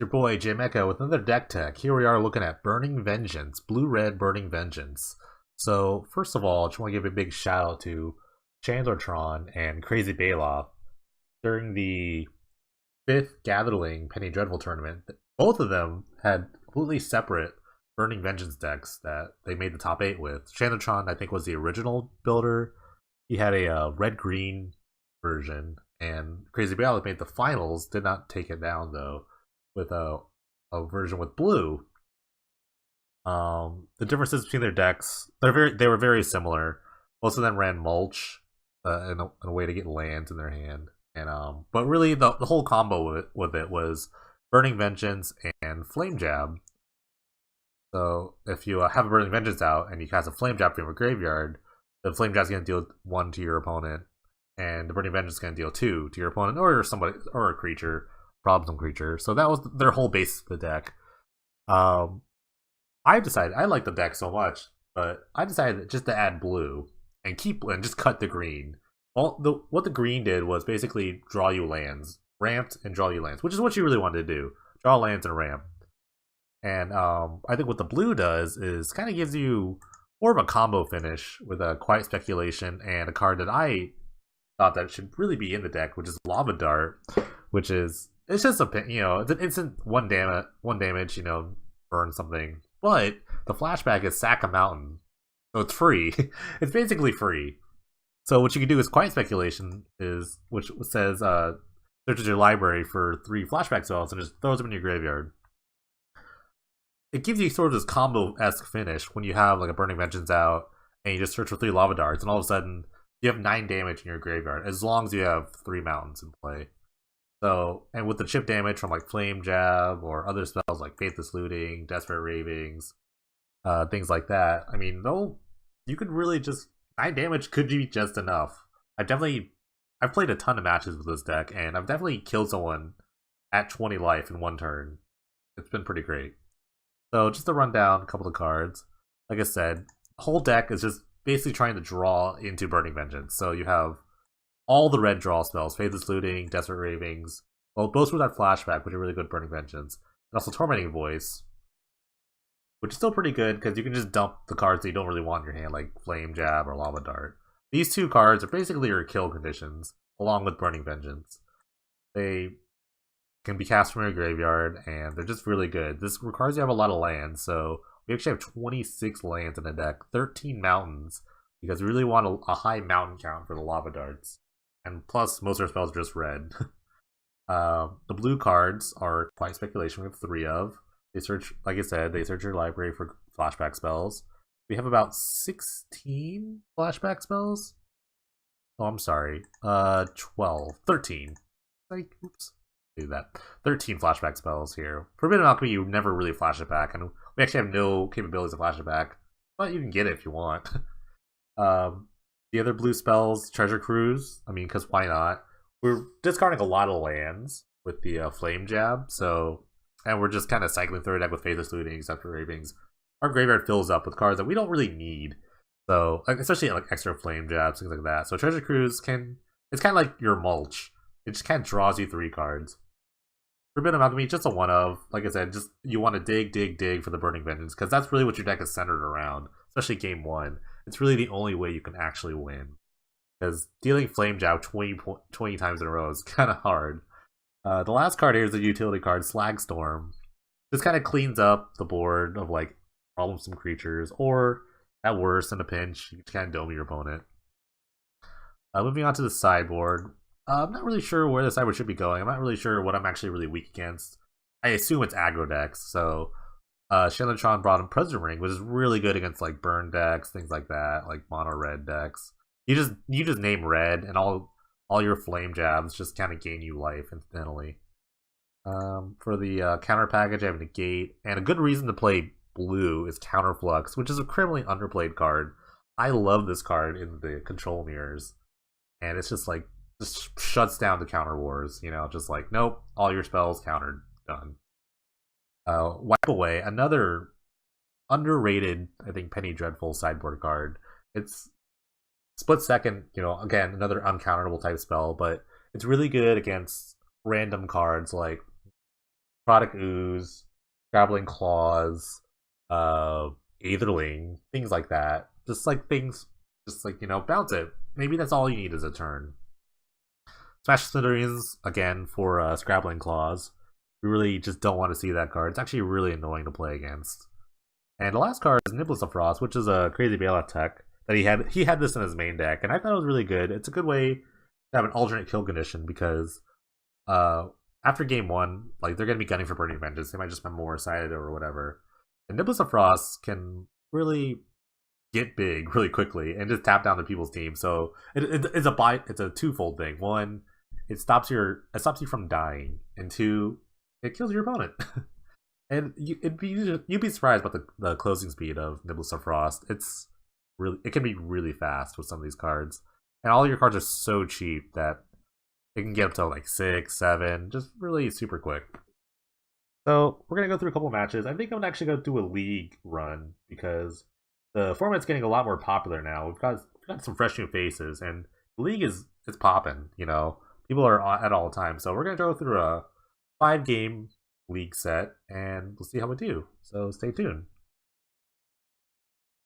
Your boy J Mecha with another deck tech. Here we are looking at Burning Vengeance, blue-red Burning Vengeance. So first of all, I just want to give a big shout out to Chandlertron and Crazy Bailoff during the fifth Gatherling Penny Dreadful tournament. Both of them had completely separate Burning Vengeance decks that they made the top 8 with. Chandlertron, I think, was the original builder. He had a red-green version, and Crazy Bailoff made the finals. Did not take it down though with a version with blue. The differences between their decks, they were very similar. Most of them ran mulch in a way to get lands in their hand, and but really the whole combo with it was Burning Vengeance and Flame Jab. So if you have a Burning Vengeance out and you cast a Flame Jab from your graveyard, the Flame Jab's going to deal 1 to your opponent, and the Burning Vengeance is going to deal 2 to your opponent or somebody or a creature, problem creature. So that was their whole base of the deck. I decided I like the deck so much, but I decided just to add blue and just cut the green. What the green did was basically draw you lands, ramped and draw you lands, which is what you really wanted to do: draw lands and ramp. And I think what the blue does is kind of gives you more of a combo finish with a Quiet Speculation and a card that I thought that should really be in the deck, which is Lava Dart, which is it's just it's an instant one damage, burn something. But the flashback is sack a mountain, so it's free. It's basically free. So what you can do is Quiet Speculation which says searches your library for 3 flashback spells and just throws them in your graveyard. It gives you sort of this combo-esque finish when you have like a Burning Vengeance out and you just search for 3 Lava Darts, and all of a sudden you have 9 damage in your graveyard as long as you have 3 mountains in play. So, and with the chip damage from like Flame Jab or other spells like Faithless Looting, Desperate Ravings, things like that, I mean, though, you could really just 9 damage could be just enough. I've played a ton of matches with this deck, and I've definitely killed someone at 20 life in 1 turn. It's been pretty great. So just to run down a couple of cards, like I said, the whole deck is just basically trying to draw into Burning Vengeance. So you have all the red draw spells: Faithless Looting, Desperate Ravings, well, both with that flashback, which are really good Burning Vengeance, and also Tormenting Voice, which is still pretty good because you can just dump the cards that you don't really want in your hand, like Flame Jab or Lava Dart. These 2 cards are basically your kill conditions, along with Burning Vengeance. They can be cast from your graveyard, and they're just really good. This requires you have a lot of lands, so we actually have 26 lands in the deck, 13 mountains, because we really want a high mountain count for the Lava Darts. And plus, most of our spells are just red. The blue cards are Quiet Speculation, we have 3 of. They search, like I said, they search your library for flashback spells. We have about 16 flashback spells. Oh, I'm sorry. 12. 13. Oops. Do that. 13 flashback spells here. Forbidden Alchemy, you never really flash it back, and we actually have no capabilities to flash it back, but you can get it if you want. The other blue spells, Treasure Cruise, I mean, because why not? We're discarding a lot of lands with the Flame Jab, and we're just kind of cycling through a deck with Faithless Looting, except for Ravings. Our graveyard fills up with cards that we don't really need, so especially like extra Flame Jabs, things like that. So Treasure Cruise it's kind of like your mulch. It just kind of draws you 3 cards. Forbidden Alchemy, just a one of. Like I said, just you want to dig for the Burning Vengeance, because that's really what your deck is centered around, especially game 1. It's really the only way you can actually win, because dealing Flame Jab 20 times in a row is kind of hard. The last card here is the utility card, Slagstorm. This kind of cleans up the board of like problemsome creatures, or at worst, in a pinch, you can kind of dome your opponent. Moving on to the sideboard. I'm not really sure where the sideboard should be going. I'm not really sure what I'm actually really weak against. I assume it's aggro decks, so Chandlertron brought in President Ring, which is really good against like burn decks, things like that, like mono red decks. You just name red, and all your Flame Jabs just kind of gain you life incidentally. For the counter package, I have Negate, and a good reason to play blue is Counterflux, which is a criminally underplayed card. I love this card in the control mirrors, and it's just like just shuts down the counter wars. Just like, nope, all your spells countered, done. Wipe Away, another underrated, I think, Penny Dreadful sideboard card. It's Split Second, again, another uncounterable type spell, but it's really good against random cards like Product Ooze, Traveling Claws, uh, Aetherling, things like that. Just like things, just like, bounce it. Maybe that's all you need is a turn. Smash Smithereens, again, for Scrabbling Claws. We really just don't want to see that card. It's actually really annoying to play against. And the last card is Niblis of Frost, which is a crazy bailout tech that he had. He had this in his main deck, and I thought it was really good. It's a good way to have an alternate kill condition because uh, after game one, like they're gonna be gunning for Burning Vengeance. They might just memorize it or whatever. And Niblis of Frost can really get big really quickly and just tap down the people's team. So it's a twofold thing. One, it stops you from dying, and two, it kills your opponent. And you'd be surprised about the closing speed of Niblis of Frost. It can be really fast with some of these cards, and all your cards are so cheap that it can get up to like 6, 7, just really super quick. So we're gonna go through a couple matches. I think I'm gonna actually go do a league run because the format's getting a lot more popular now. We've got some fresh new faces, and the league is popping. People are at all times. So we're gonna go through a 5-game league set, and we'll see how we do. So stay tuned.